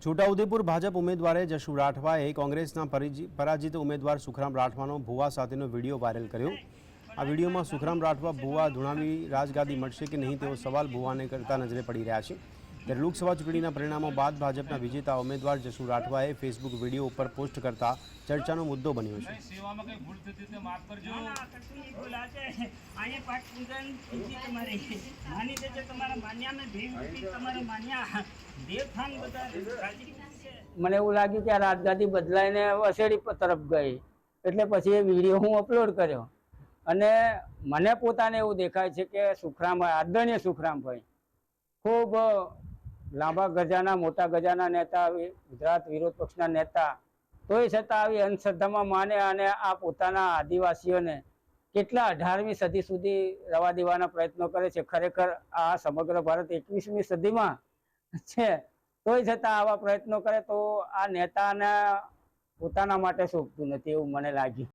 છોટાઉદેપુર ભાજપ ઉમેદવારે જશુ રાઠવાએ કોંગ્રેસના પરાજિત ઉમેદવાર સુખરામ રાઠવાનો ભુવા સાથેનો વિડીયો વાયરલ કર્યો। આ વિડીયોમાં સુખરામ રાઠવા ભુવા ધુણાવી રાજગાદી મળશે કે નહીં તેવો સવાલ ભુવાને કરતા નજરે પડી રહ્યા છે। ત્યારે લોકસભા ચૂંટણીના પરિણામો બાદ ભાજપના વિજેતા ઉમેદવાર જશુ રાઠવાએ ફેસબુક વિડીયો ઉપર પોસ્ટ કરતા ચર્ચાનો મુદ્દો બન્યો છે। મને એવું લાગ્યું કે આ રાજગાદી બદલાઈને વસેડી તરફ ગઈ, એટલે પછી એ વિડીયો હું અપલોડ કર્યો અને મને પોતાને એવું દેખાય છે કે સુખરામભાઈ, આદરણીય સુખરામભાઈ ખૂબ લાંબા ગજાના, મોટા ગજાના નેતા, ગુજરાત વિરોધ પક્ષના નેતા, તોય છતાં આવી અંધશ્રદ્ધામાં માને અને આ પોતાના આદિવાસીઓને કેટલા 18મી સદી સુધી રવા દેવાના પ્રયત્નો કરે છે। ખરેખર આ સમગ્ર ભારત 21મી સદીમાં છે, તોય છતાં આવા પ્રયત્નો કરે તો આ નેતાના પોતાના માટે શોભતું નથી એવું મને લાગ્યું।